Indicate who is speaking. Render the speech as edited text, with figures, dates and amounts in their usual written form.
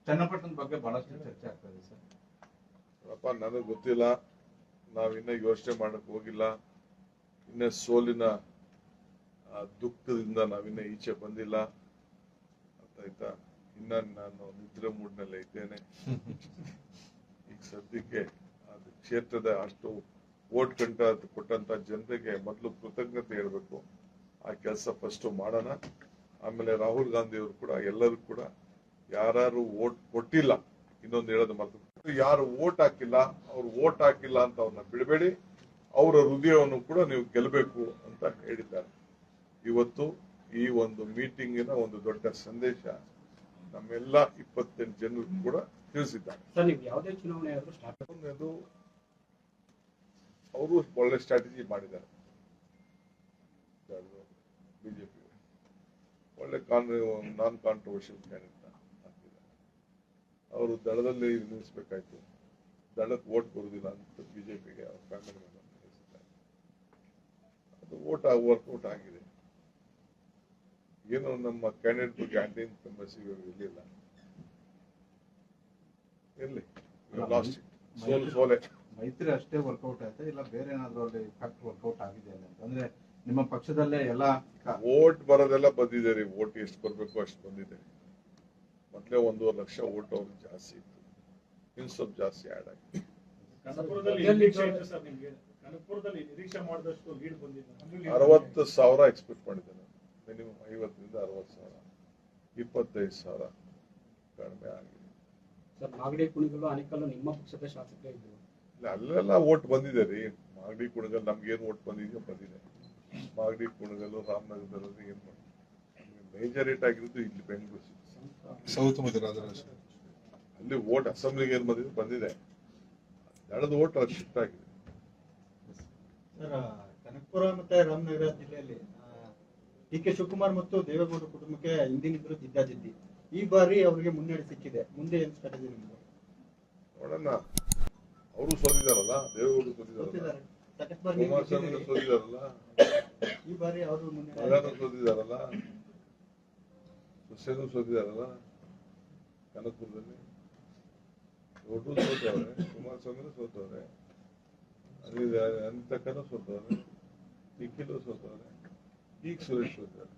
Speaker 1: ಚನ್ನಪಟ್ಟಣದ ಬಗ್ಗೆ ಬಹಳಷ್ಟು ಚರ್ಚೆ ಆಗ್ತದೆ ಸರ್.
Speaker 2: ಅಪ್ಪ ನನಗೆ ಗೊತ್ತಿಲ್ಲ, ನಾವಿನ್ನ ಯೋಚನೆ ಮಾಡಕ್ ಹೋಗಿಲ್ಲ. ಇನ್ನ ಸೋಲಿನ ದುಃಖದಿಂದ ನಾವಿನ್ನ ಈಚೆ ಬಂದಿಲ್ಲ. ಆಯ್ತಾ, ಇನ್ನ ನಾನು ನಿದ್ರೆ ಮೂಡ್ನಲ್ಲೇ ಇದ್ದೇನೆ. ಈಗ ಸದ್ಯಕ್ಕೆ ಅದು ಕ್ಷೇತ್ರದ ಅಷ್ಟು ವೋಟ್ ಕೊಟ್ಟಂತ ಜನರಿಗೆ ಮೊದಲು ಕೃತಜ್ಞತೆ ಹೇಳ್ಬೇಕು. ಆ ಕೆಲಸ ಫಸ್ಟ್ ಮಾಡೋಣ. ಆಮೇಲೆ ರಾಹುಲ್ ಗಾಂಧಿ ಅವರು ಕೂಡ ಎಲ್ಲರೂ ಕೂಡ ಯಾರು ವೋಟ್ ಕೊಟ್ಟಿಲ್ಲ, ಇನ್ನೊಂದು ಹೇಳೋದು ಮಾತು, ಯಾರು ವೋಟ್ ಹಾಕಿಲ್ಲ ಅವ್ರು ವೋಟ್ ಹಾಕಿಲ್ಲ ಅಂತ ಅವ್ರನ್ನ ಬಿಡಬೇಡಿ, ಅವರ ಹೃದಯವನ್ನು ಕೂಡ ನೀವು ಗೆಲ್ಲಬೇಕು ಅಂತ ಹೇಳಿದ್ದಾರೆ. ಇವತ್ತು ಈ ಒಂದು ಮೀಟಿಂಗಿನ ಒಂದು ದೊಡ್ಡ ಸಂದೇಶ ನಮ್ಮೆಲ್ಲ 28 ಜನರು ಕೂಡ ತಿಳಿಸಿದ್ದಾರೆ. ಅವರು ಒಳ್ಳೆ ಸ್ಟ್ರಾಟಜಿ ಮಾಡಿದ್ದಾರೆ. ಬಿಜೆಪಿ ಒಳ್ಳೆ ನಾನ್ ಕಾಂಟ್ರವರ್ಷಿಯಲ್ ಕ್ಯಾಂಡಿಡೇಟ್ ಹಾಕಿದ್ದಾರೆ. ಅವರು ದಳದಲ್ಲಿ ನಿಲ್ಲಿಸಬೇಕಾಯ್ತು, ದಳಕ್ಕೆ ವೋಟ್ ಬರುವುದಿಲ್ಲ ಅಂತ ಬಿಜೆಪಿಗೆ ಅವ್ರ ಫ್ಯಾಮಿಲಿ ಮೆಂಬರ್ ನಿಲ್ಲಿಸಿದ್ದಾರೆ. ಅದು ವರ್ಕೌಟ್ ಆಗಿದೆ. ಏನೋ ನಮ್ಮ ಕ್ಯಾಂಡಿಡೇಟ್ ಬಗ್ಗೆ ಆಂಟಿ ಇನ್ಕಂಬೆನ್ಸಿ ಇರಲಿಲ್ಲ, ಇರ್ಲಿ, ಲಾಸ್ಟ್ ಸೋಲೆ.
Speaker 1: ಮೈತ್ರಿ ಅಷ್ಟೇ ವರ್ಕೌಟ್ ಆಯ್ತಾ ಇಲ್ಲ ಬೇರೆ ಏನಾದ್ರು ಅಲ್ಲಿ ಫ್ಯಾಕ್ಟ್ ವರ್ಕೌಟ್ ಆಗಿದೆ ಅಂದ್ರೆ ನಿಮ್ಮ ಪಕ್ಷದಲ್ಲೇ ಎಲ್ಲ
Speaker 2: ವೋಟ್ ಬರೋದೆಲ್ಲ ಬಂದಿದೆ ರೀ. ವೋಟ್ ಎಷ್ಟು ಬರ್ಬೇಕು ಅಷ್ಟು ಬಂದಿದೆ. ಮೊದಲೇ 1.5 ಲಕ್ಷ ವೋಟ್ ಅವ್ರಿಗೆ ಜಾಸ್ತಿ ಇತ್ತು, ಇನ್ನು ಸ್ವಲ್ಪ ಜಾಸ್ತಿ ಆಡ್ ಆಗಿದೆ. 60,000 ಎಕ್ಸ್ಪೆಕ್ಟ್ ಮಾಡಿದ್ದೇನೆ. ಮಿನಿಮಮ್ 50,000 ರಿಂದ 60,000, 25,000 ಕಡಿಮೆ ಆಗಿದೆ.
Speaker 3: ನಿಮ್ಮ ಪಕ್ಷದ ಶಾಸಕರೇ ಇದ್ರು,
Speaker 2: ಅಲ್ಲೆಲ್ಲ ವೋಟ್ ಬಂದಿದೆ ರೀ. ಮಾಗಡಿ ಕುಣಗಲ್ ನಮ್ಗೇನು ವೋಟ್ ಬಂದಿದೆಯೋ ಬಂದಿದೆ. ಮಾಗಡಿ ಕುಣಗಲ್ಲು ರಾಮನಗರದಲ್ಲಿ ಏನ್ ಮಾಡಿ ಮೇಜರೇಟ್ ಆಗಿರೋದು ಇಲ್ಲಿ ಬೆಂಗಳೂರು
Speaker 4: ಸೌತ್ ಮಧ್ಯರಾಜ
Speaker 2: ಅಲ್ಲಿ ವೋಟ್ ಅಸೆಂಬ್ಲಿಗೆ ಏನ್ ಬಂದಿದೆ, ದಳದ ವೋಟ್ ಅದು ಶಿಫ್ಟ್ ಆಗಿದೆ.
Speaker 5: ಕನಕಪುರ ಮತ್ತೆ ರಾಮನಗರ ಜಿಲ್ಲೆಯಲ್ಲಿ ಡಿ.ಕೆ. ಶಿವಕುಮಾರ್ ಮತ್ತು ದೇವೇಗೌಡ ಕುಟುಂಬಕ್ಕೆ ಹಿಂದಿನಿಂದಲೂ ಜಿದ್ದಾಜಿದ್ದಿ. ಈ ಬಾರಿ ಅವರಿಗೆ ಮುನ್ನಡೆ ಸಿಕ್ಕಿದೆ. ಮುಂದೆ ಏನ್ ಸ್ಟ್ರಾಟಜಿ ನಿಮ್ದು?
Speaker 2: ನೋಡೋಣ. ಅವರು ಸೋತಿದಾರಲ್ಲ, ದೇವೇಗೌಡರು ಸೋತಿದಾರಲ್ಲ, ಕುಮಾರಸ್ವಾಮಿ ಸೋತಿದಾರಲ್ಲ,
Speaker 5: ಈ ಬಾರಿ ಅವರು
Speaker 2: ಮಗನೂ ಸೋತಿದಾರಲ್ಲ, ಸೊಸೆನೂ ಸೋತಿದಾರಲ್ಲ. ಕನಕಪುರದಲ್ಲಿ ದೊಡ್ಡ ಸೋತವ್ರೆ, ಕುಮಾರಸ್ವಾಮಿನೂ ಸೋತವ್ರೆ, ಅನಿತಕ್ಕನೂ ಸೋತವ್ರೆ, ನಿಖಿಲು ಸೋತವ್ರೆ, ಈಗ ಸುರೇಶ್ ಸೋತವ್ರೆ.